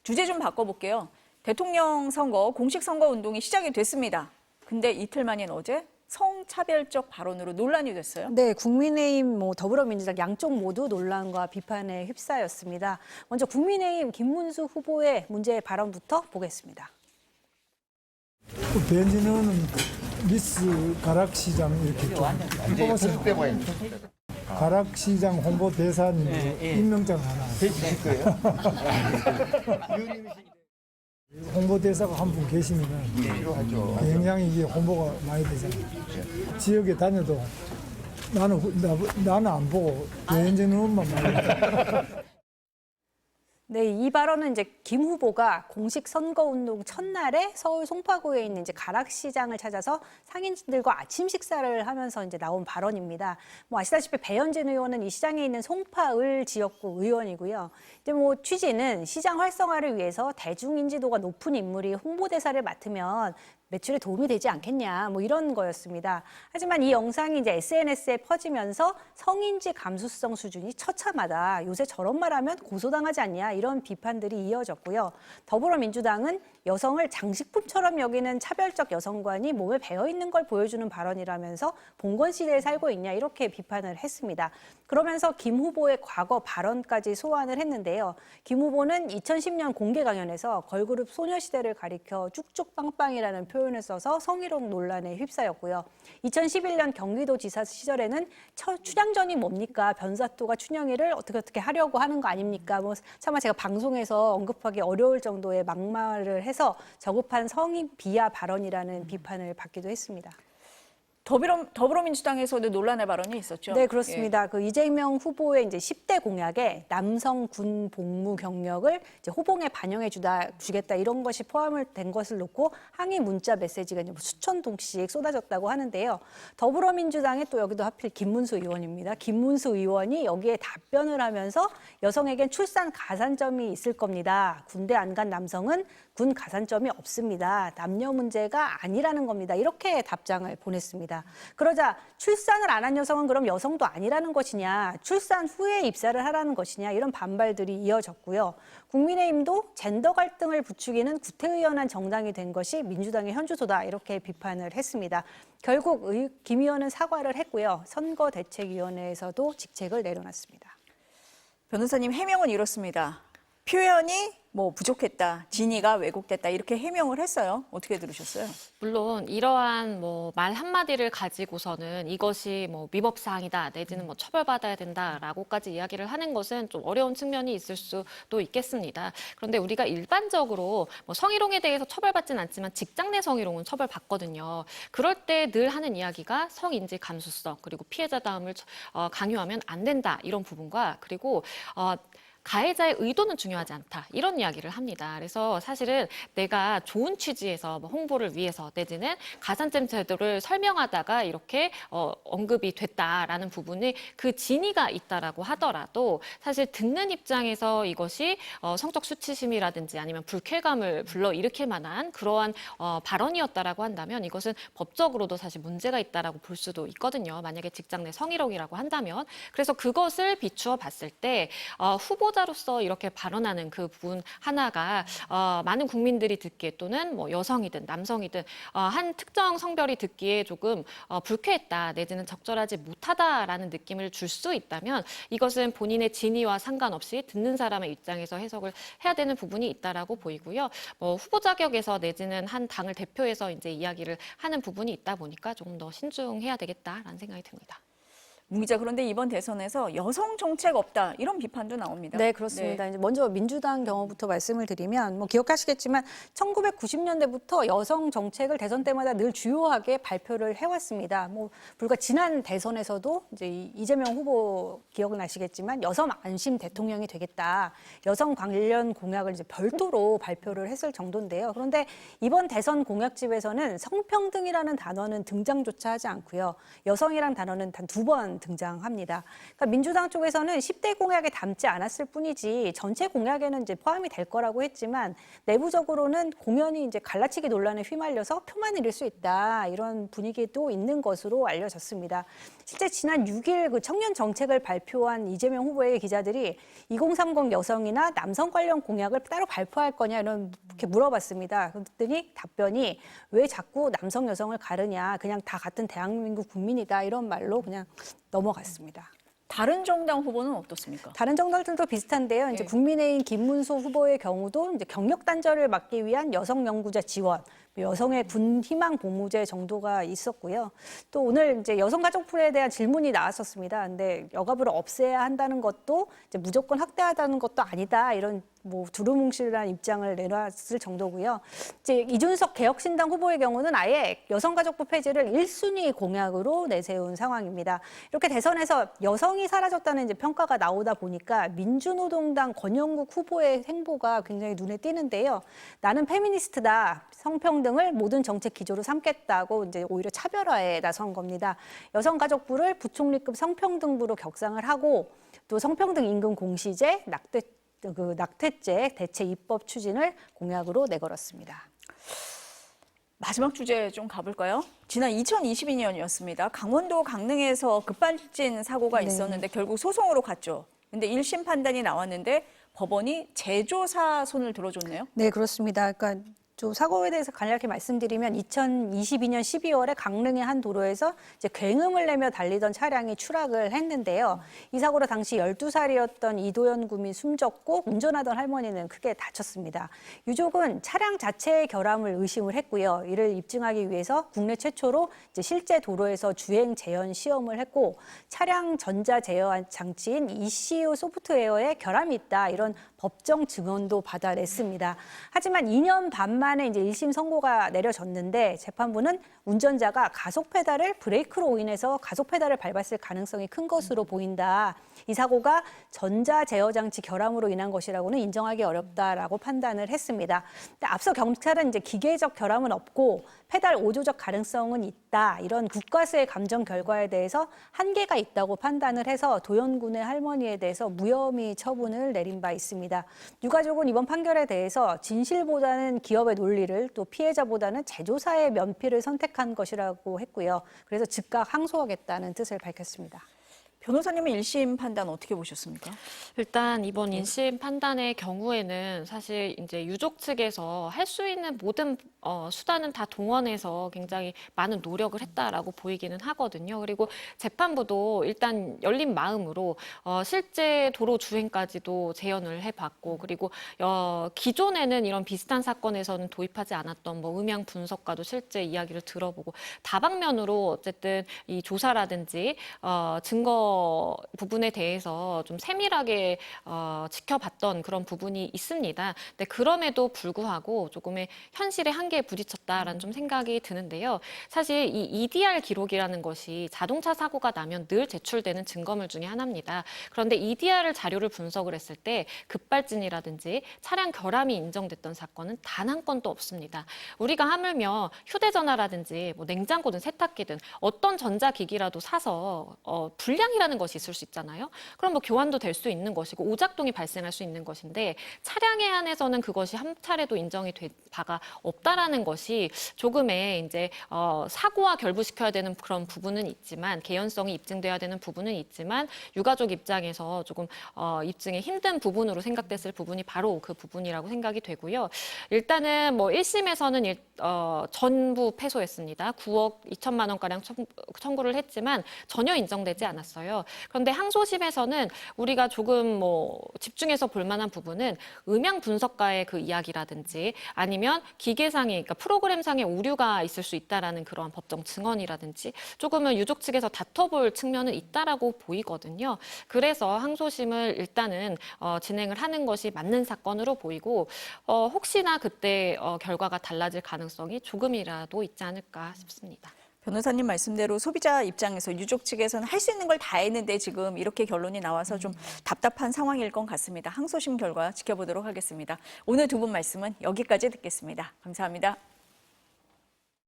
주제 좀 바꿔볼게요. 대통령 선거, 공식 선거 운동이 시작이 됐습니다. 근데 이틀 만인 어제 성차별적 발언으로 논란이 됐어요. 네, 국민의힘, 더불어민주당 양쪽 모두 논란과 비판에 휩싸였습니다. 먼저 국민의힘 김문수 후보의 문제 발언부터 보겠습니다. 배현진 미스 가락시장 이렇게 좀 뽑았어요. 가락시장 홍보 대사님 임명장 하나. 되실 거예요? 홍보 대사가 한 분 계시면 필요하죠. 굉장히 이게 홍보가 많이 되잖아요. 지역에 다녀도 나는 안 보고 배현진 의원만 말합니다. 네, 이 발언은 이제 김 후보가 공식 선거운동 첫날에 서울 송파구에 있는 이제 가락시장을 찾아서 상인들과 아침 식사를 하면서 이제 나온 발언입니다. 아시다시피 배현진 의원은 이 시장에 있는 송파을 지역구 의원이고요. 이제 취지는 시장 활성화를 위해서 대중 인지도가 높은 인물이 홍보대사를 맡으면 매출에 도움이 되지 않겠냐, 이런 거였습니다. 하지만 이 영상이 이제 SNS에 퍼지면서 성인지 감수성 수준이 처참하다. 요새 저런 말 하면 고소당하지 않냐, 이런 비판들이 이어졌고요. 더불어민주당은 여성을 장식품처럼 여기는 차별적 여성관이 몸에 배어 있는 걸 보여주는 발언이라면서 봉건 시대에 살고 있냐, 이렇게 비판을 했습니다. 그러면서 김 후보의 과거 발언까지 소환을 했는데요. 김 후보는 2010년 공개 강연에서 걸그룹 소녀시대를 가리켜 쭉쭉빵빵이라는 표현을 써서 성희롱 논란에 휩싸였고요. 2011년 경기도지사 시절에는 춘향전이 뭡니까? 변사또가 춘향이를 어떻게 하려고 하는 거 아닙니까? 차마 제가 방송에서 언급하기 어려울 정도의 막말을 해서 저급한 성인 비하 발언이라는 비판을 받기도 했습니다. 더불어민주당에서도 논란의 발언이 있었죠. 네, 그렇습니다. 그 이재명 후보의 이제 10대 공약에 남성 군 복무 경력을 이제 호봉에 반영해 주겠다 이런 것이 포함을 된 것을 놓고 항의 문자 메시지가 이제 수천 통씩 쏟아졌다고 하는데요. 더불어민주당의 또 여기도 하필 김문수 의원입니다. 김문수 의원이 여기에 답변을 하면서 여성에겐 출산 가산점이 있을 겁니다. 군대 안 간 남성은 군 가산점이 없습니다. 남녀 문제가 아니라는 겁니다. 이렇게 답장을 보냈습니다. 그러자 출산을 안 한 여성은 그럼 여성도 아니라는 것이냐, 출산 후에 입사를 하라는 것이냐, 이런 반발들이 이어졌고요. 국민의힘도 젠더 갈등을 부추기는 구태의연한 정당이 된 것이 민주당의 현주소다, 이렇게 비판을 했습니다. 결국 김 의원은 사과를 했고요. 선거대책위원회에서도 직책을 내려놨습니다. 변호사님, 해명은 이렇습니다. 표현이 부족했다, 진위가 왜곡됐다, 이렇게 해명을 했어요. 어떻게 들으셨어요? 물론 이러한 말 한마디를 가지고서는 이것이 위법사항이다 내지는 처벌받아야 된다라고까지 이야기를 하는 것은 좀 어려운 측면이 있을 수도 있겠습니다. 그런데 우리가 일반적으로 성희롱에 대해서 처벌받지는 않지만 직장 내 성희롱은 처벌받거든요. 그럴 때 늘 하는 이야기가 성인지 감수성 그리고 피해자다움을 강요하면 안 된다, 이런 부분과 그리고 가해자의 의도는 중요하지 않다, 이런 이야기를 합니다. 그래서 사실은 내가 좋은 취지에서 홍보를 위해서 내지는 가산점 제도를 설명하다가 이렇게 언급이 됐다라는 부분이 그 진위가 있다라고 하더라도 사실 듣는 입장에서 이것이 성적 수치심이라든지 아니면 불쾌감을 불러일으킬 만한 그러한 발언이었다라고 한다면 이것은 법적으로도 사실 문제가 있다라고 볼 수도 있거든요. 만약에 직장 내 성희롱이라고 한다면. 그래서 그것을 비추어 봤을 때 후보자로서 이렇게 발언하는 그 부분 하나가 많은 국민들이 듣기에 또는 여성이든 남성이든 한 특정 성별이 듣기에 조금 불쾌했다 내지는 적절하지 못하다라는 느낌을 줄 수 있다면 이것은 본인의 진위와 상관없이 듣는 사람의 입장에서 해석을 해야 되는 부분이 있다라고 보이고요. 후보 자격에서 내지는 한 당을 대표해서 이제 이야기를 하는 부분이 있다 보니까 조금 더 신중해야 되겠다라는 생각이 듭니다. 문 기자, 그런데 이번 대선에서 여성 정책 없다, 이런 비판도 나옵니다. 네, 그렇습니다. 네. 이제 먼저 민주당 경우부터 말씀을 드리면 기억하시겠지만 1990년대부터 여성 정책을 대선 때마다 늘 주요하게 발표를 해왔습니다. 불과 지난 대선에서도 이제 이재명 후보 기억나시겠지만 여성 안심 대통령이 되겠다, 여성 관련 공약을 이제 별도로 발표를 했을 정도인데요. 그런데 이번 대선 공약집에서는 성평등이라는 단어는 등장조차 하지 않고요. 여성이란 단어는 단 2번 번 등장합니다. 그러니까 민주당 쪽에서는 10대 공약에 담지 않았을 뿐이지 전체 공약에는 이제 포함이 될 거라고 했지만 내부적으로는 공연이 이제 갈라치기 논란에 휘말려서 표만 잃을 수 있다 이런 분위기도 있는 것으로 알려졌습니다. 실제 지난 6일 그 청년 정책을 발표한 이재명 후보에게 기자들이 2030 여성이나 남성 관련 공약을 따로 발표할 거냐 이렇게 물어봤습니다. 그랬더니 답변이 왜 자꾸 남성 여성을 가르냐 그냥 다 같은 대한민국 국민이다 이런 말로 그냥 넘어갔습니다. 다른 정당 후보는 어떻습니까? 다른 정당들도 비슷한데요. 이제 네. 국민의힘 김문수 후보의 경우도 이제 경력 단절을 막기 위한 여성 연구자 지원, 여성의 군 희망 복무제 정도가 있었고요. 또 오늘 이제 여성가족부에 대한 질문이 나왔었습니다. 근데 여가부를 없애야 한다는 것도 이제 무조건 확대하다는 것도 아니다. 이런 뭐 두루뭉실한 입장을 내놨을 정도고요. 이제 이준석 개혁신당 후보의 경우는 아예 여성가족부 폐지를 1순위 공약으로 내세운 상황입니다. 이렇게 대선에서 여성이 사라졌다는 이제 평가가 나오다 보니까 민주노동당 권영국 후보의 행보가 굉장히 눈에 띄는데요. 나는 페미니스트다. 성평등을 모든 정책 기조로 삼겠다고 이제 오히려 차별화에 나선 겁니다. 여성가족부를 부총리급 성평등부로 격상을 하고 또 성평등 임금 공시제, 낙태죄 대체 입법 추진을 공약으로 내걸었습니다. 마지막 주제 좀 가볼까요? 지난 2022년이었습니다. 강원도 강릉에서 급발진 사고가 있었는데 결국 소송으로 갔죠. 근데 1심 판단이 나왔는데 법원이 제조사 손을 들어줬네요. 네, 그렇습니다. 그러니까 좀 사고에 대해서 간략히 말씀드리면 2022년 12월에 강릉의 한 도로에서 이제 굉음을 내며 달리던 차량이 추락을 했는데요. 이 사고로 당시 12살이었던 이도현 구미 숨졌고 운전하던 할머니는 크게 다쳤습니다. 유족은 차량 자체의 결함을 의심을 했고요. 이를 입증하기 위해서 국내 최초로 이제 실제 도로에서 주행 재현 시험을 했고 차량 전자 제어 장치인 ECU 소프트웨어에 결함이 있다 이런 법정 증언도 받아냈습니다. 하지만 2년 반 만에 이제 1심 선고가 내려졌는데 재판부는 운전자가 가속 페달을 브레이크로 인해서 가속 페달을 밟았을 가능성이 큰 것으로 보인다. 이 사고가 전자 제어 장치 결함으로 인한 것이라고는 인정하기 어렵다라고 판단을 했습니다. 근데 앞서 경찰은 이제 기계적 결함은 없고 페달 오조적 가능성은 있다. 이런 국과수의 감정 결과에 대해서 한계가 있다고 판단을 해서 도현군의 할머니에 대해서 무혐의 처분을 내린 바 있습니다. 유가족은 이번 판결에 대해서 진실보다는 기업의 논리를 또 피해자보다는 제조사의 면피를 선택한 것이라고 했고요. 그래서 즉각 항소하겠다는 뜻을 밝혔습니다. 변호사님은 1심 판단 어떻게 보셨습니까? 일단 이번 1심 판단의 경우에는 사실 이제 유족 측에서 할 수 있는 모든 수단은 다 동원해서 굉장히 많은 노력을 했다라고 보이기는 하거든요. 그리고 재판부도 일단 열린 마음으로 실제 도로 주행까지도 재현을 해봤고 그리고 기존에는 이런 비슷한 사건에서는 도입하지 않았던 뭐 음향 분석과도 실제 이야기를 들어보고 다방면으로 어쨌든 이 조사라든지 증거 부분에 대해서 좀 세밀하게 지켜봤던 그런 부분이 있습니다. 근데 그럼에도 불구하고 조금의 현실의 한계에 부딪혔다라는 좀 생각이 드는데요. 사실 이 EDR 기록이라는 것이 자동차 사고가 나면 늘 제출되는 증거물 중에 하나입니다. 그런데 EDR을 자료를 분석을 했을 때 급발진이라든지 차량 결함이 인정됐던 사건은 단 한 건도 없습니다. 우리가 하물며 휴대전화라든지 뭐 냉장고든 세탁기든 어떤 전자기기라도 사서 불량이라는 것이 있을 수 있잖아요. 그럼 뭐 교환도 될 수 있는 것이고 오작동이 발생할 수 있는 것인데 차량에 한해서는 그것이 한 차례도 인정이 된 바가 없다라는 것이 조금의 이제 사고와 결부시켜야 되는 그런 부분은 있지만 개연성이 입증돼야 되는 부분은 있지만 유가족 입장에서 조금 입증이 힘든 부분으로 생각됐을 부분이 바로 그 부분이라고 생각이 되고요. 일단은 뭐 1심에서는 전부 패소했습니다. 9억 2천만 원가량 청구를 했지만 전혀 인정되지 않았어요. 그런데 항소심에서는 우리가 조금 뭐 집중해서 볼 만한 부분은 음향 분석가의 그 이야기라든지 아니면 기계상의 그러니까 프로그램상의 오류가 있을 수 있다라는 그런 법정 증언이라든지 조금은 유족 측에서 다퉈볼 측면은 있다라고 보이거든요. 그래서 항소심을 일단은 진행을 하는 것이 맞는 사건으로 보이고 혹시나 그때 결과가 달라질 가능성이 조금이라도 있지 않을까 싶습니다. 변호사님 말씀대로 소비자 입장에서 유족 측에서는 할 수 있는 걸 다 했는데 지금 이렇게 결론이 나와서 좀 답답한 상황일 것 같습니다. 항소심 결과 지켜보도록 하겠습니다. 오늘 두 분 말씀은 여기까지 듣겠습니다. 감사합니다.